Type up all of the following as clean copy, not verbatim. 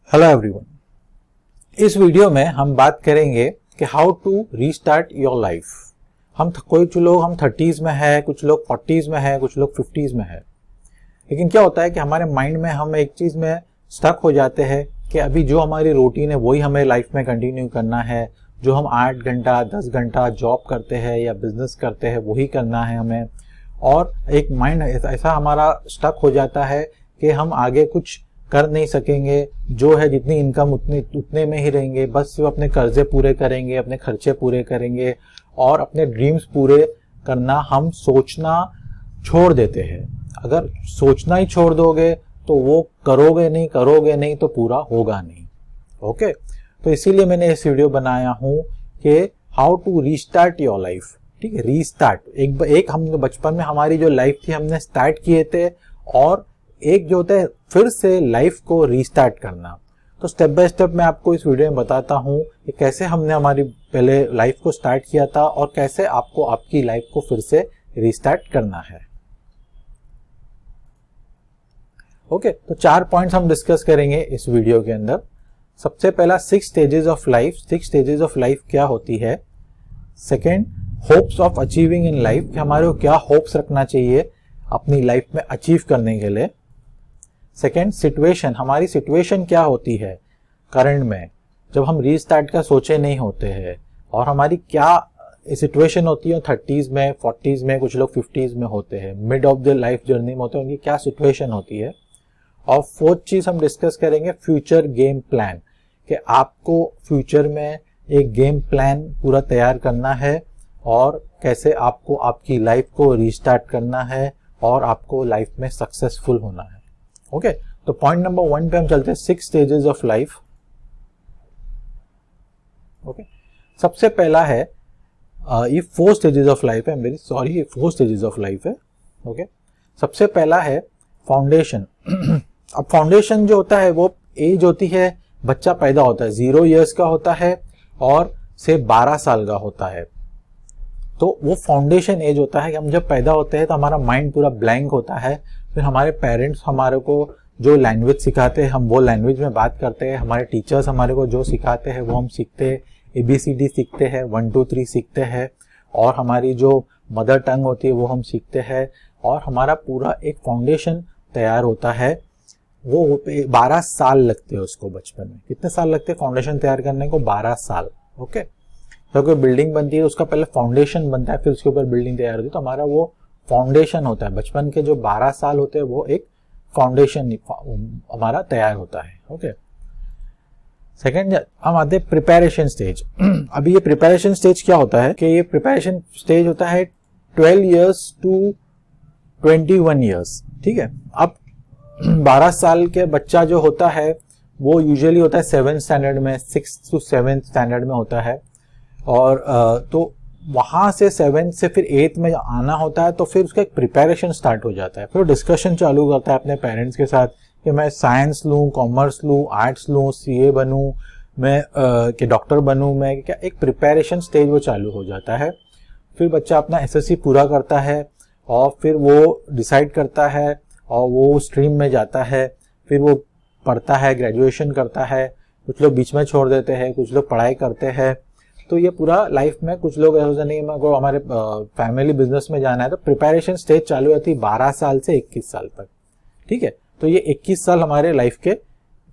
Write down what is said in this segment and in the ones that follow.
Hello everyone, इस video में हम बात करेंगे कि how to restart your life. कुछ लोग हम 30s में है, कुछ लोग 40s में है, कुछ लोग 50s में है। लेकिन क्या होता है कि हमारे माइंड में हम एक चीज में स्टक हो जाते हैं कि अभी जो हमारी रूटीन है वही हमें लाइफ में कंटिन्यू करना है। जो हम 8 घंटा 10 घंटा जॉब करते हैं या बिजनेस करते हैं वही करना है हमें। और एक माइंड ऐसा हमारा स्टक हो जाता है कि हम आगे कुछ कर नहीं सकेंगे। जो है जितनी इनकम उतने में ही रहेंगे, बस सिर्फ अपने कर्जे पूरे करेंगे, अपने खर्चे पूरे करेंगे और अपने ड्रीम्स पूरे करना हम सोचना छोड़ देते हैं। अगर सोचना ही छोड़ दोगे तो वो करोगे नहीं तो पूरा होगा नहीं। ओके, तो इसीलिए मैंने इस वीडियो बनाया हूं कि how to restart your life. ठीक है, रीस्टार्ट एक हम बचपन में हमारी जो लाइफ थी हमने स्टार्ट किए थे, और एक जो होता है फिर से लाइफ को रीस्टार्ट करना। तो स्टेप बाय स्टेप मैं आपको इस वीडियो में बताता हूं कि कैसे हमने हमारी पहले लाइफ को स्टार्ट किया था और कैसे आपको आपकी लाइफ को फिर से रीस्टार्ट करना है। ओके, तो 4 पॉइंट्स हम डिस्कस करेंगे इस वीडियो के अंदर। सबसे पहला 6 stages of life. 6 stages of life क्या होती है। Second, hopes of achieving in life, कि हमारे को क्या होप्स रखना चाहिए अपनी लाइफ में अचीव करने के लिए। सेकेंड, सिचुएशन, हमारी सिचुएशन क्या होती है करंट में जब हम रीस्टार्ट का सोचे नहीं होते हैं, और हमारी क्या सिचुएशन होती है 30s में 40s में, कुछ लोग 50s में होते हैं, mid of the life journey में होते हैं, उनकी क्या सिचुएशन होती है। और फोर्थ चीज हम डिस्कस करेंगे फ्यूचर गेम प्लान, कि आपको फ्यूचर में एक गेम प्लान पूरा तैयार करना है और कैसे आपको आपकी लाइफ को रीस्टार्ट करना है और आपको लाइफ में सक्सेसफुल होना है। ओके, तो पॉइंट नंबर 1 पे हम चलते हैं, 6 स्टेजेस ऑफ लाइफ। ओके, सबसे पहला है ये 4 स्टेजेस ऑफ लाइफ है, ये 4 स्टेजेस ऑफ लाइफ है। ओके, सबसे पहला है फाउंडेशन। अब फाउंडेशन जो होता है वो एज होती है, बच्चा पैदा होता है 0 इयर्स का होता है और से 12 साल का होता है। तो वो फाउंडेशन एज होता है कि हम जब पैदा होते हैं तो हमारा माइंड पूरा ब्लैंक होता है। फिर हमारे पेरेंट्स हमारे को जो लैंग्वेज सिखाते हैं हम वो लैंग्वेज में बात करते हैं। हमारे टीचर्स हमारे को जो सिखाते हैं वो हम सीखते हैं। ABCD सीखते हैं, 1 2 3 सीखते हैं, और हमारी जो मदर टंग होती है वो हम सीखते हैं, और हमारा पूरा एक फाउंडेशन तैयार होता है। वो 12 साल लगते हैं उसको। बचपन में कितने साल लगते हैं फाउंडेशन तैयार करने को? 12 साल। ओके, तो कोई बिल्डिंग बनती है उसका पहले फाउंडेशन बनता है, फिर उसके ऊपर बिल्डिंग तैयार होती है। तो हमारा वो फाउंडेशन होता है। बचपन के जो 12 साल होते हैं वो एक फाउंडेशन हमारा तैयार होता है। ओके, सेकंड हम आते हैं प्रिपरेशन स्टेज। अभी ये प्रिपरेशन स्टेज क्या होता है कि ये प्रिपरेशन स्टेज होता है 12 इयर्स टू 21 इयर्स। ठीक है, अब 12 साल के बच्चा जो होता है वो यूजुअली होता है 7th स्टैंडर्ड में, 6th to 7th स्टैंडर्ड में होता है। और तो वहां से 7th से फिर 8th में आना होता है, तो फिर उसका एक प्रिपरेशन स्टार्ट हो जाता है। फिर डिस्कशन चालू करता है अपने पेरेंट्स के साथ कि मैं साइंस लूँ, कॉमर्स लूँ, आर्ट्स लूँ, CA बनूँ, मैं कि डॉक्टर बनूँ, मैं क्या, एक प्रिपरेशन स्टेज वो चालू हो जाता है। फिर बच्चा अपना SSC पूरा करता है और फिर वो डिसाइड करता है और वो स्ट्रीम में जाता है। फिर वो पढ़ता है, ग्रेजुएशन करता है। कुछ लोग बीच में छोड़ देते हैं, कुछ लोग पढ़ाई करते हैं। तो ये पूरा लाइफ में कुछ लोग ऐसा नहीं, मेरे को हमारे फैमिली बिजनेस में जाना है, तो प्रिपरेशन स्टेज चालू होती है 12 साल से 21 साल तक। ठीक है, तो ये 21 साल हमारे लाइफ के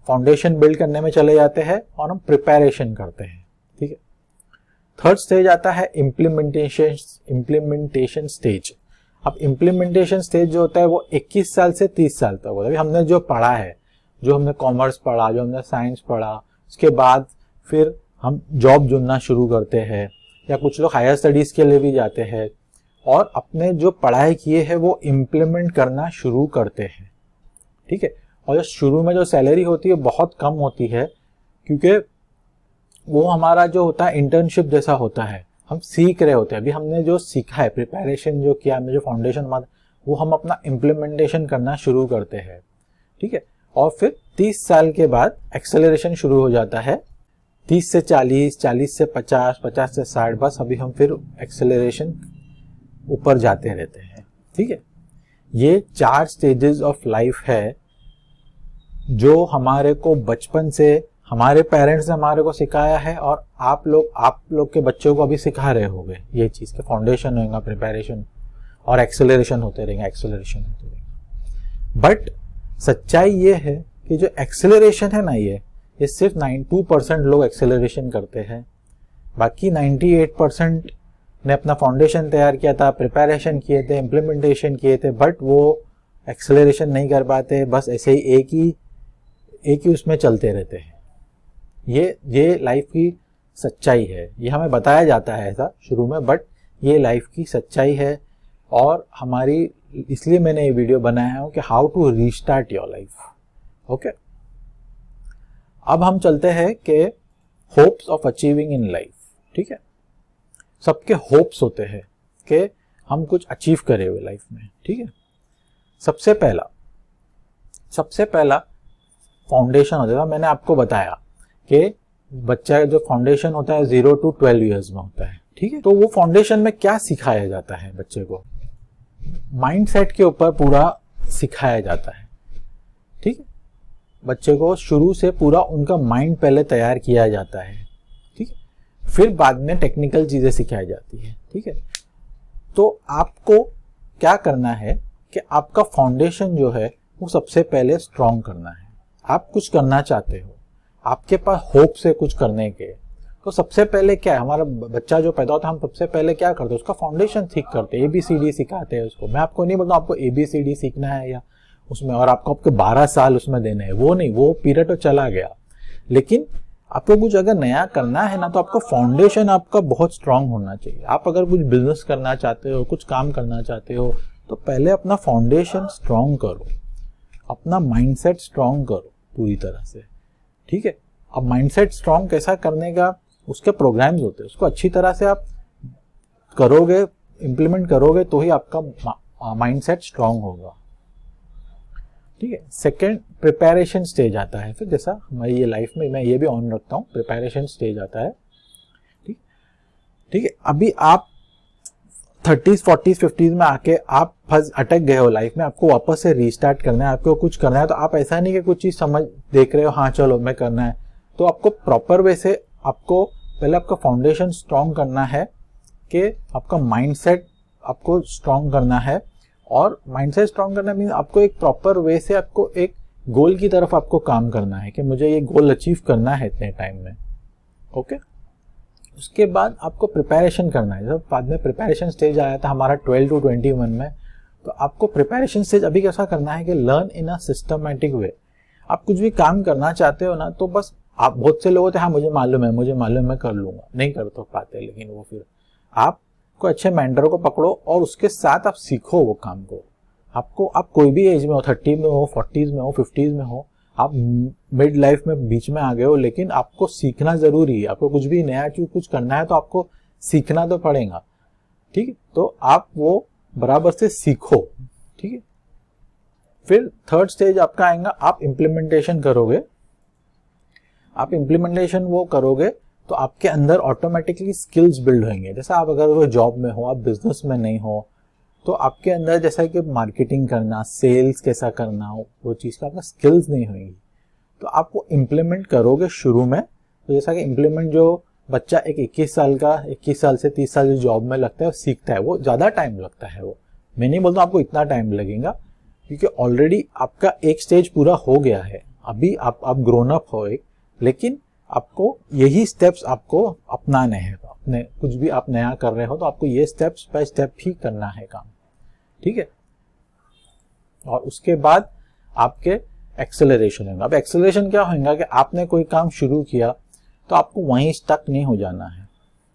फाउंडेशन बिल्ड करने में चले जाते हैं और हम प्रिपरेशन करते हैं। ठीक है, थर्ड स्टेज आता है इम्प्लीमेंटेशन स्टेज। अब इम्प्लीमेंटेशन स्टेज जो होता है वो 21 साल से 30 साल तक होता है। हमने जो पढ़ा है, जो हमने कॉमर्स पढ़ा, जो हमने साइंस पढ़ा, उसके बाद फिर हम जॉब ढूंढना शुरू करते हैं, या कुछ लोग हायर स्टडीज के लिए भी जाते हैं और अपने जो पढ़ाई किए हैं वो इम्प्लीमेंट करना शुरू करते हैं। ठीक है, और जो शुरू में जो सैलरी होती है बहुत कम होती है, क्योंकि वो हमारा जो होता है इंटर्नशिप जैसा होता है। हम सीख रहे होते हैं, अभी हमने जो सीखा है, प्रिपरेशन जो किया, हमने जो फाउंडेशन हमारा, वो हम अपना इम्प्लीमेंटेशन करना शुरू करते हैं। ठीक है, और फिर 30 साल के बाद एक्सेलरेशन शुरू हो जाता है। 30 से 40, 40 से 50, 50 से 60, बस अभी हम फिर एक्सेलरेशन ऊपर जाते रहते हैं। ठीक है, ये 4 स्टेजेस ऑफ लाइफ है जो हमारे को बचपन से हमारे पेरेंट्स ने हमारे को सिखाया है और आप लोग के बच्चों को अभी सिखा रहे होंगे, ये चीज के फाउंडेशन होगा, प्रिपरेशन और एक्सेलरेशन होते रहेंगे। बट सच्चाई ये है कि जो एक्सेलरेशन है ना, ये सिर्फ 92% लोग एक्सेलरेशन करते हैं, बाकी 98% ने अपना फाउंडेशन तैयार किया था, प्रिपरेशन किए थे, इम्प्लीमेंटेशन किए थे, बट वो एक्सेलरेशन नहीं कर पाते, बस ऐसे ही एक ही उसमें चलते रहते हैं। ये लाइफ की सच्चाई है, ये हमें बताया जाता है ऐसा शुरू में, बट ये लाइफ की सच्चाई है। और हमारी, इसलिए मैंने ये वीडियो बनाया है कि how to restart your life. Okay, अब हम चलते हैं कि hopes of achieving in life. ठीक है, सबके होप्स होते हैं कि हम कुछ अचीव करे हुए लाइफ में। ठीक है, सबसे पहला फाउंडेशन होता है, मैंने आपको बताया कि बच्चा जो फाउंडेशन होता है 0 to 12 ईयर्स में होता है। ठीक है, तो वो फाउंडेशन में क्या सिखाया जाता है बच्चे को, माइंडसेट के ऊपर पूरा सिखाया जाता है। ठीक है, बच्चे को शुरू से पूरा उनका माइंड पहले तैयार किया जाता है। ठीक है, फिर बाद में टेक्निकल चीजें सिखाई जाती है। ठीक है, तो आपको क्या करना है कि आपका फाउंडेशन जो है वो सबसे पहले स्ट्रॉन्ग करना है। आप कुछ करना चाहते हो, आपके पास होप से कुछ करने के, तो सबसे पहले क्या है, हमारा बच्चा जो पैदा होता है हम सबसे पहले क्या करते हैं, उसका फाउंडेशन ठीक करते हैं, ABCD सिखाते हैं उसको। मैं आपको नहीं बोलता आपको ABCD सीखना है या उसमें और आपको आपके 12 साल उसमें देने हैं, वो नहीं, वो पीरियड तो चला गया। लेकिन आपको कुछ अगर नया करना है ना, तो आपका फाउंडेशन आपका बहुत स्ट्रांग होना चाहिए। आप अगर कुछ बिजनेस करना चाहते हो, कुछ काम करना चाहते हो, तो पहले अपना फाउंडेशन स्ट्रांग करो, अपना माइंडसेट स्ट्रांग करो पूरी तरह से। ठीक है, अब माइंडसेट स्ट्रांग कैसा करने का, उसके प्रोग्राम्स होते हैं, उसको अच्छी तरह से आप करोगे, इंप्लीमेंट करोगे तो ही आपका माइंडसेट स्ट्रांग होगा। ठीक है, सेकंड प्रिपरेशन स्टेज आता है। फिर जैसा हमारी ये लाइफ में मैं ये भी ऑन रखता हूँ, प्रिपरेशन स्टेज आता है। ठीक है, अभी आप 30s 40s 50s में आके आप अटक गए हो लाइफ में, आपको वापस से रीस्टार्ट करना है, आपको कुछ करना है, तो आप ऐसा नहीं कि कुछ चीज समझ देख रहे हो, हाँ चलो मैं करना है, तो आपको प्रॉपर वे से आपको पहले आपका फाउंडेशन स्ट्रांग करना है कि आपका माइंडसेट आपको स्ट्रांग करना है। और माइंडसेट स्ट्रांग करना मीन आपको एक प्रॉपर वे से आपको एक गोल की तरफ आपको काम करना है कि मुझे ये गोल अचीव करना है इतने टाइम में। ओके, उसके बाद आपको प्रिपरेशन करना है। जब बाद में प्रिपरेशन स्टेज आया था हमारा 12 to 21 में, तो आपको प्रिपरेशन स्टेज अभी कैसा करना है कि learn in a systematic way. आप कुछ भी काम करना चाहते हो ना, तो बस आप, बहुत से लोग होते हैं हाँ मुझे मालूम है मैं कर लूंगा, नहीं कर तो पाते, लेकिन वो फिर आप कोई अच्छे मेंटर को पकड़ो और उसके साथ आप सीखो वो काम को। आप कोई भी एज में हो, 30 में हो, 40s में हो, 50s में हो, आप मिड लाइफ में बीच में आ गए हो, लेकिन आपको सीखना जरूरी है। आपको कुछ भी नया चीज कुछ करना है तो आपको सीखना तो पड़ेगा। ठीक है, तो आप वो बराबर से सीखो। ठीक है, फिर थर्ड स्टेज आपका आएगा, आप इम्प्लीमेंटेशन करोगे। आप इम्प्लीमेंटेशन वो करोगे तो आपके अंदर ऑटोमेटिकली स्किल्स बिल्ड होंगे। जैसा आप अगर वो जॉब में हो, आप बिजनेस में नहीं हो, तो आपके अंदर जैसा कि मार्केटिंग करना, सेल्स कैसा करना हो, वो चीज़ का आपका स्किल्स नहीं होंगी, तो आप वो इम्प्लीमेंट करोगे शुरू में। तो जैसा कि इम्प्लीमेंट जो बच्चा एक 21 साल से 30 साल जो जॉब में लगता है, वो सीखता है, वो ज़्यादा टाइम लगता है। वो मैं नहीं बोलता आपको इतना टाइम लगेगा, क्योंकि ऑलरेडी आपका एक स्टेज पूरा हो गया है, अभी आप ग्रोन अप हो एक, लेकिन आपको यही स्टेप्स आपको अपनाने हैं। तो अपने कुछ भी आप नया कर रहे हो तो आपको ये स्टेप्स बाय स्टेप ही करना है काम। ठीक है, और उसके बाद आपके एक्सेलरेशन होगा। अब एक्सेलरेशन क्या होगा कि आपने कोई काम शुरू किया तो आपको वहीं स्टक नहीं हो जाना है,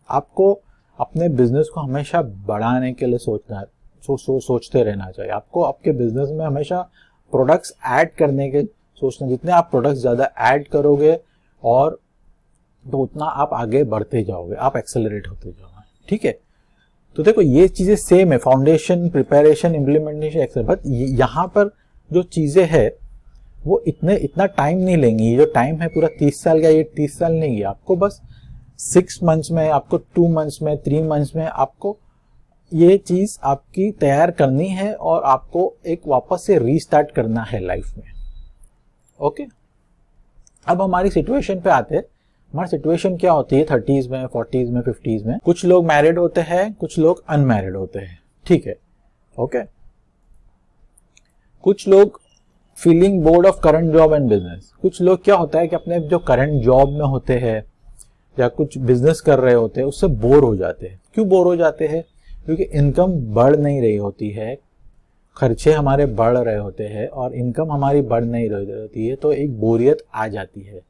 आपको अपने बिजनेस को हमेशा बढ़ाने के लिए सोचते रहना चाहिए। आपको आपके बिजनेस में हमेशा प्रोडक्ट्स ऐड करने के सोचना, जितने आप प्रोडक्ट्स ज़्यादा ऐड करोगे और तो उतना आप आगे बढ़ते जाओगे, आप एक्सेलरेट होते जाओगे। ठीक है, तो देखो ये चीजें सेम है, foundation, preparation, implementation, excel. But यहाँ पर जो चीजें है वो इतना टाइम नहीं लेंगी। ये जो टाइम है पूरा 30 साल का, ये 30 साल नहीं है। आपको बस 6 मंथ्स में, आपको 2 मंथ्स में, 3 मंथ्स में आपको ये चीज आपकी तैयार करनी है और आपको एक वापस से रीस्टार्ट करना है लाइफ में। ओके, अब हमारी सिचुएशन पे आते हैं। हमारी सिचुएशन क्या होती है 30s में, 40s में, 50s में? कुछ लोग मैरिड होते हैं, कुछ लोग अनमैरिड होते हैं, ठीक है, ओके। कुछ लोग feeling board of current job and business. कुछ लोग क्या होता है कि अपने जो करंट जॉब में होते हैं या कुछ बिजनेस कर रहे होते हैं उससे बोर हो जाते हैं। क्यों बोर हो जाते हैं? क्योंकि इनकम बढ़ नहीं रही होती है, खर्चे हमारे बढ़ रहे होते हैं और इनकम हमारी बढ़ नहीं रही होती है, तो एक बोरियत आ जाती है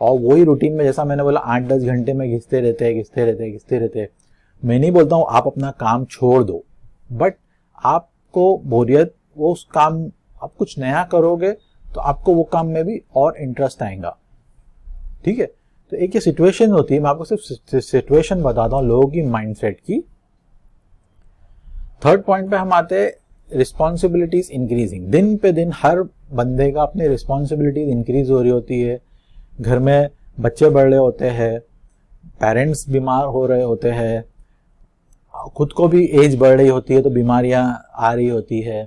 और वही रूटीन में, जैसा मैंने बोला, 8-10 घंटे में घिसते रहते हैं। मैं नहीं बोलता हूँ आप अपना काम छोड़ दो, बट आपको बोरियत, वो उस काम, आप कुछ नया करोगे तो आपको वो काम में भी और इंटरेस्ट आएगा, ठीक है। तो एक ये सिचुएशन होती है, मैं आपको सिर्फ सिचुएशन बताता हूँ लोगों की माइंडसेट की। थर्ड पॉइंट पे हम आते हैं, रिस्पॉन्सिबिलिटीज इंक्रीजिंग। दिन पे दिन हर बंदे का अपनी रिस्पॉन्सिबिलिटीज इंक्रीज हो रही होती है। घर में बच्चे बढ़ रहे होते हैं, पेरेंट्स बीमार हो रहे होते हैं, खुद को भी एज बढ़ रही होती है तो बीमारियां आ रही होती है,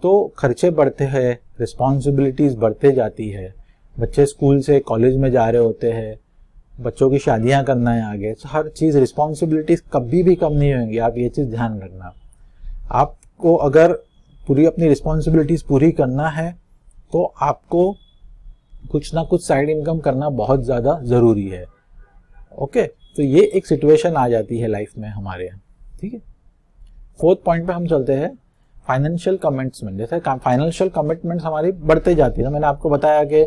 तो खर्चे बढ़ते हैं, रिस्पॉन्सिबिलिटीज बढ़ते जाती है। बच्चे स्कूल से कॉलेज में जा रहे होते हैं, बच्चों की शादियां करना है आगे, तो हर चीज़, रिस्पॉन्सिबिलिटीज कभी भी कम नहीं होंगी। आप ये चीज़ ध्यान रखना। आपको अगर पूरी अपनी रिस्पॉन्सिबिलिटीज पूरी करना है तो आपको कुछ ना कुछ साइड इनकम करना बहुत ज़्यादा ज़रूरी है, ओके। तो ये एक सिचुएशन आ जाती है लाइफ में हमारे, ठीक है। फोर्थ पॉइंट पे हम चलते हैं, फाइनेंशियल कमिटमेंट। जैसे फाइनेंशियल कमिटमेंट्स हमारी बढ़ते जाती है। मैंने आपको बताया कि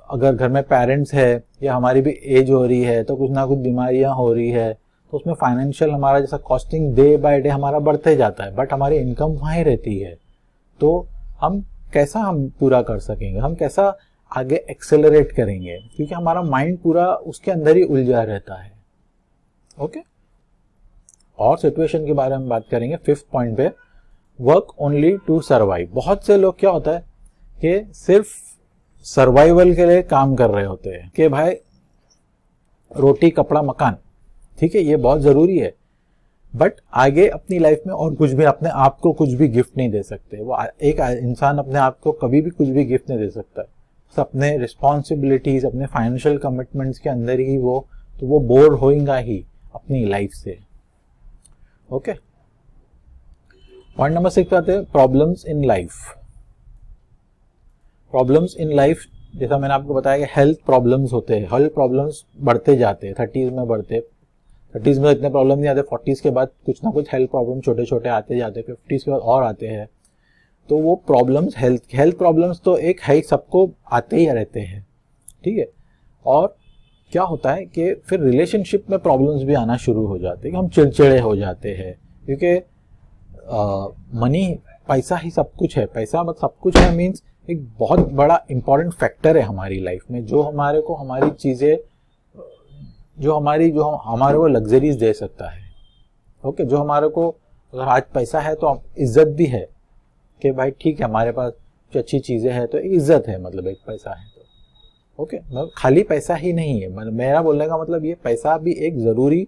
अगर घर में पेरेंट्स है या हमारी भी एज हो रही है तो कुछ ना कुछ बीमारियां हो रही है, तो उसमें फाइनेंशियल हमारा जैसा कॉस्टिंग डे बाय डे हमारा बढ़ते जाता है, बट हमारी इनकम वहीं रहती है। तो हम पूरा कर सकेंगे, हम कैसा आगे एक्सेलरेट करेंगे, क्योंकि हमारा माइंड पूरा उसके अंदर ही उलझा रहता है, ओके। और सिचुएशन के बारे में बात करेंगे फिफ्थ पॉइंट पे, वर्क ओनली टू सर्वाइव। बहुत से लोग क्या होता है कि सिर्फ सर्वाइवल के लिए काम कर रहे होते हैं कि भाई रोटी कपड़ा मकान, ठीक है, ये बहुत ज़रूरी है, बट आगे अपनी लाइफ में और कुछ भी, अपने आप को कुछ भी गिफ्ट नहीं दे सकते। वो एक इंसान अपने आप को कभी भी कुछ भी गिफ्ट नहीं दे सकता है। अपने रिस्पॉन्सिबिलिटीज, अपने फाइनेंशियल कमिटमेंट्स के अंदर ही वो बोर होएगा ही अपनी लाइफ से, ओके। पॉइंट नंबर 6 पे आते हैं, problems in life. Problems in life, जैसा मैंने आपको बताया कि हेल्थ प्रॉब्लम्स होते हैं, हेल्थ प्रॉब्लम्स बढ़ते जाते हैं, 30s में बढ़ते, 30s में इतने प्रॉब्लम नहीं आते, 40s के बाद कुछ ना कुछ हेल्थ प्रॉब्लम छोटे छोटे आते जाते, 50s के बाद और आते हैं। तो वो प्रॉब्लम्स, हेल्थ प्रॉब्लम्स तो एक है, सबको आते ही रहते हैं, ठीक है। और क्या होता है कि फिर रिलेशनशिप में प्रॉब्लम्स भी आना शुरू हो जाते हैं, कि हम चिड़चिड़े हो जाते हैं, क्योंकि मनी, पैसा ही सब कुछ है। पैसा मतलब सब कुछ है, मीन्स एक बहुत बड़ा इंपॉर्टेंट फैक्टर है हमारी लाइफ में, जो हमारे को हमारी चीज़ें, जो हमारे को लग्जरीज दे सकता है, ओके। जो हमारे को, अगर आज पैसा है तो इज्जत भी है कि भाई ठीक है हमारे पास कुछ अच्छी चीज़ें हैं, तो इज्जत है, मतलब एक पैसा है तो, ओके। मतलब खाली पैसा ही नहीं है, मतलब मेरा बोलने का मतलब ये, पैसा भी एक ज़रूरी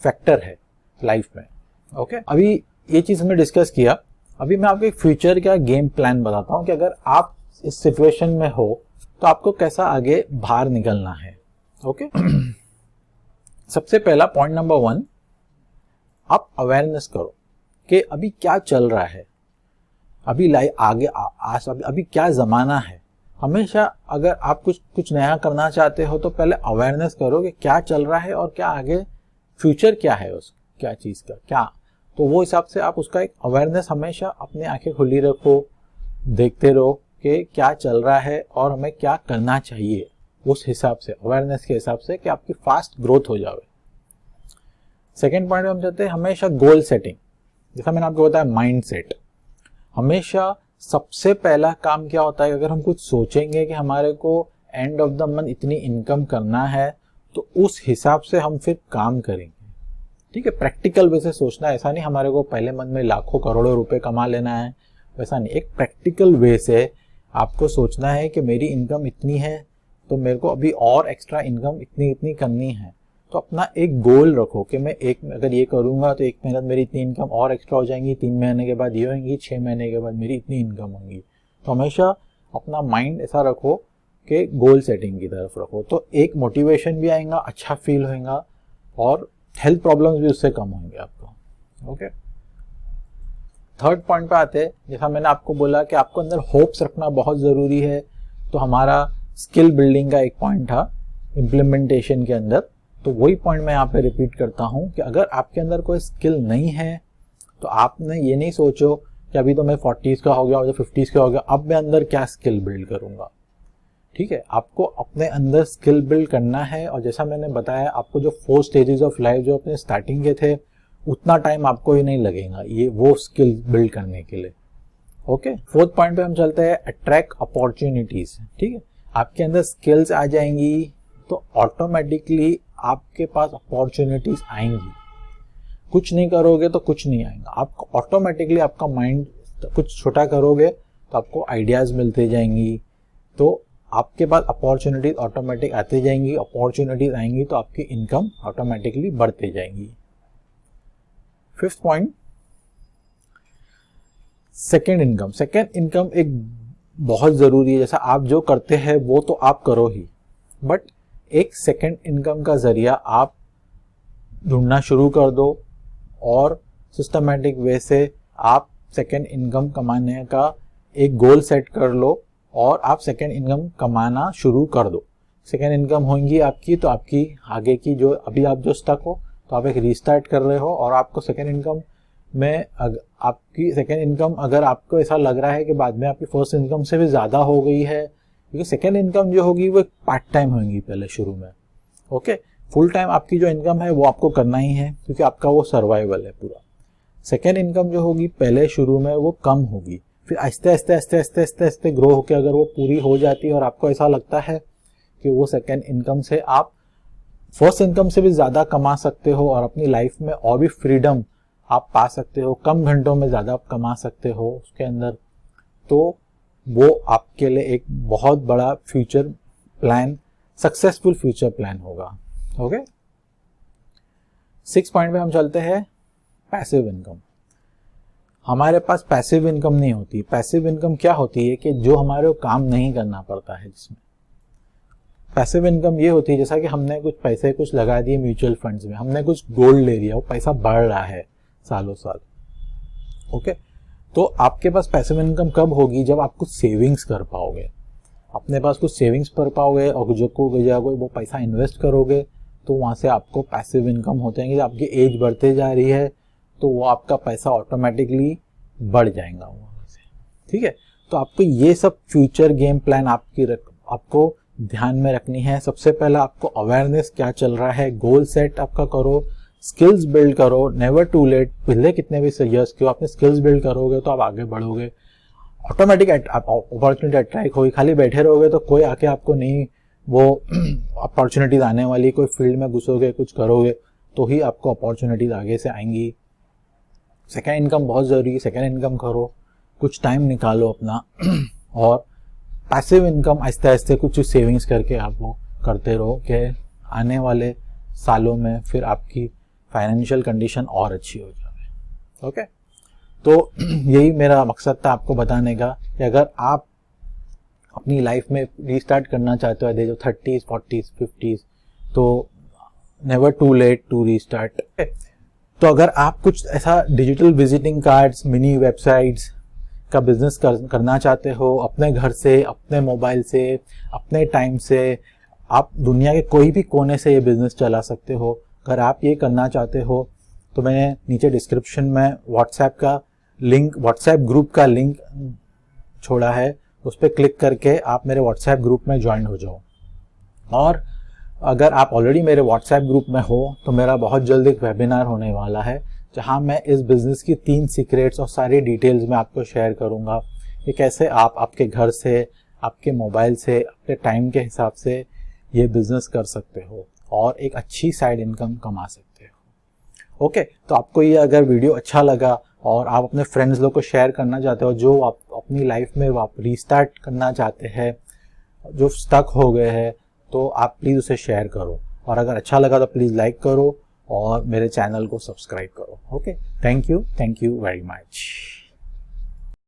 फैक्टर है लाइफ में, ओके। अभी ये चीज़ हमने डिस्कस किया। अभी मैं आपको एक फ्यूचर का गेम प्लान बताता हूँ कि अगर आप इस सिचुएशन में हो तो आपको कैसा आगे बाहर निकलना है, ओके। सबसे पहला पॉइंट नंबर 1, आप अवेयरनेस करो कि अभी क्या चल रहा है, अभी अभी क्या ज़माना है। हमेशा अगर आप कुछ नया करना चाहते हो तो पहले अवेयरनेस करो कि क्या चल रहा है और क्या आगे फ्यूचर क्या है उस क्या चीज़ का, क्या, तो वो हिसाब से आप उसका एक अवेयरनेस, हमेशा अपनी आंखें खुली रखो, देखते रहो कि क्या चल रहा है और हमें क्या करना चाहिए, उस हिसाब से, अवेयरनेस के हिसाब से, कि आपकी फास्ट ग्रोथ हो जाए। सेकेंड पॉइंट में हम चाहते हैं हमेशा गोल सेटिंग। जैसा मैंने आपको बताया, माइंड सेट। हमेशा सबसे पहला काम क्या होता है, अगर हम कुछ सोचेंगे कि हमारे को एंड ऑफ द मंथ इतनी इनकम करना है, तो उस हिसाब से हम फिर काम करेंगे, ठीक है। प्रैक्टिकल वे से सोचना, ऐसा नहीं हमारे को पहले मंथ में लाखों करोड़ों रुपए कमा लेना है, वैसा नहीं। एक प्रैक्टिकल वे से आपको सोचना है कि मेरी इनकम इतनी है तो मेरे को अभी और एक्स्ट्रा इनकम इतनी करनी है। तो अपना एक गोल रखो कि मैं अगर ये करूँगा तो 1 महीने मेरी इतनी इनकम और एक्स्ट्रा हो जाएंगी, 3 महीने के बाद ये होंगी, 6 महीने के बाद मेरी इतनी इनकम होंगी। तो हमेशा अपना माइंड ऐसा रखो कि गोल सेटिंग की तरफ रखो, तो एक मोटिवेशन भी आएगा, अच्छा फील होगा और हेल्थ प्रॉब्लम्स भी उससे कम होंगे आपको। ओके, थर्ड पॉइंट पे आते हैं। जैसा मैंने आपको बोला कि आपको अंदर होप्स रखना बहुत ज़रूरी है, तो हमारा स्किल बिल्डिंग का एक पॉइंट था इम्प्लीमेंटेशन के अंदर, तो वही पॉइंट मैं यहाँ पे रिपीट करता हूँ कि अगर आपके अंदर कोई स्किल नहीं है तो आपने ये नहीं सोचो कि अभी तो मैं 40s का हो गया और 50s का हो गया, अब मैं अंदर क्या स्किल बिल्ड करूँगा। ठीक है, आपको अपने अंदर स्किल बिल्ड करना है, और जैसा मैंने बताया आपको जो 4 स्टेजेस ऑफ लाइफ जो अपने स्टार्टिंग के थे उतना टाइम आपको ही नहीं लगेगा ये वो स्किल बिल्ड करने के लिए। ओके, फोर्थ पॉइंट पे हम चलते हैं, अट्रैक्ट अपॉर्चुनिटीज। ठीक है, आपके अंदर स्किल्स आ जाएंगी तो ऑटोमेटिकली आपके पास अपॉर्चुनिटीज आएंगी। कुछ नहीं करोगे तो कुछ नहीं आएगा, आपको ऑटोमेटिकली आपका माइंड कुछ छोटा करोगे तो आपको आइडियाज मिलते जाएंगी, तो आपके पास अपॉर्चुनिटीज ऑटोमेटिक आते जाएंगी, अपॉर्चुनिटीज आएंगी तो आपकी इनकम ऑटोमेटिकली बढ़ते जाएंगी। Fifth point, second income. Second income एक बहुत ज़रूरी है। जैसा आप जो करते हैं वो तो आप करो ही, बट एक सेकेंड इनकम का जरिया आप ढूंढना शुरू कर दो और सिस्टमेटिक वे से आप सेकेंड इनकम कमाने का एक गोल सेट कर लो और आप सेकेंड इनकम कमाना शुरू कर दो। सेकेंड इनकम होंगी आपकी तो आपकी आगे की जो अभी आप जो स्टक हो तो आप एक रीस्टार्ट कर रहे हो, और आपको सेकेंड इनकम में आपकी सेकेंड इनकम अगर आपको ऐसा लग रहा है कि बाद में आपकी फर्स्ट इनकम से भी ज़्यादा हो गई है, क्योंकि सेकेंड इनकम जो होगी वो पार्ट टाइम होगी पहले शुरू में। ओके, फुल टाइम आपकी जो इनकम है वो आपको करना ही है क्योंकि आपका वो सर्वाइवल है पूरा। सेकेंड इनकम जो होगी पहले शुरू में वो कम होगी, फिर आहिस्ते आहिस्ते आहिस्ते आहिस्ते आहिस्ते आहिस्ते ग्रो होकर अगर वो पूरी हो जाती है और आपको ऐसा लगता है कि वो सेकेंड इनकम से आप फर्स्ट इनकम से भी ज़्यादा कमा सकते हो और अपनी लाइफ में और भी फ्रीडम आप पा सकते हो, कम घंटों में ज़्यादा कमा सकते हो उसके अंदर, तो वो आपके लिए एक बहुत बड़ा future plan, successful future plan होगा। ओके, 6 पॉइंट पे हम चलते हैं, पैसिव इनकम। हमारे पास पैसिव इनकम नहीं होती। पैसिव इनकम क्या होती है कि जो हमारे को काम नहीं करना पड़ता है, जिसमें पैसिव इनकम ये होती है जैसा कि हमने कुछ पैसे कुछ लगा दिए म्यूचुअल फंड्स में, हमने कुछ गोल्ड ले लिया, वो पैसा बढ़ रहा है सालों साल। ओके, तो आपके पास पैसिव इनकम कब होगी? जब आप कुछ सेविंग्स कर पाओगे, अपने पास कुछ सेविंग्स कर पाओगे और जो को वो पैसा इन्वेस्ट करोगे तो वहाँ से आपको पैसिव इनकम होते हैं। जब आपकी एज बढ़ते जा रही है तो वो आपका पैसा ऑटोमेटिकली बढ़ जाएगा वहाँ से। ठीक है, तो आपको ये सब फ्यूचर गेम प्लान आपको ध्यान में रखनी है। सबसे पहला आपको अवेयरनेस क्या चल रहा है, गोल सेट आपका करो, स्किल्स बिल्ड करो, नेवर टू लेट। पहले कितने भी इयर्स के आपने स्किल्स बिल्ड करोगे तो आप आगे बढ़ोगे, ऑटोमेटिक अपॉर्चुनिटी अट्रैक्ट होगी। खाली बैठे रहोगे तो कोई आके आपको नहीं वो अपॉर्चुनिटीज आने वाली, कोई फील्ड में घुसोगे कुछ करोगे तो ही आपको अपॉर्चुनिटीज आगे से आएंगी। सेकेंड इनकम बहुत ज़रूरी है, सेकेंड इनकम करो, कुछ टाइम निकालो अपना और पैसिव इनकम आहिस्ते आहिस्ते कुछ सेविंग्स करके आप वो करते रहो कि आने वाले सालों में फिर आपकी फाइनेंशियल कंडीशन और अच्छी हो जाए। ओके, तो यही मेरा मकसद था आपको बताने का कि अगर आप अपनी लाइफ में रीस्टार्ट करना चाहते हो जो 30s 40s 50s, तो never too late to restart. तो अगर आप कुछ ऐसा digital visiting cards, mini websites का बिजनेस करना चाहते हो अपने घर से, अपने मोबाइल से, अपने टाइम से, आप दुनिया के कोई भी कोने से ये बिजनेस चला सकते हो। अगर आप ये करना चाहते हो तो मैंने नीचे डिस्क्रिप्शन में व्हाट्सएप ग्रुप का लिंक छोड़ा है, उस पर क्लिक करके आप मेरे व्हाट्सएप ग्रुप में ज्वाइन हो जाओ। और अगर आप ऑलरेडी मेरे व्हाट्सएप ग्रुप में हो तो मेरा बहुत जल्द एक वेबिनार होने वाला है जहां मैं इस बिज़नेस की 3 सीक्रेट्स और सारी डिटेल्स में आपको शेयर करूंगा कि कैसे आप आपके घर से, आपके मोबाइल से, अपने टाइम के हिसाब से ये बिज़नेस कर सकते हो और एक अच्छी साइड इनकम कमा सकते हो। ओके, तो आपको ये अगर वीडियो अच्छा लगा और आप अपने फ्रेंड्स लोग को शेयर करना चाहते हो जो आप अपनी लाइफ में आप रीस्टार्ट करना चाहते हैं, जो स्टक हो गए हैं, तो आप प्लीज़ उसे शेयर करो। और अगर अच्छा लगा तो प्लीज़ लाइक करो और मेरे चैनल को सब्सक्राइब करो। Okay, thank you very much.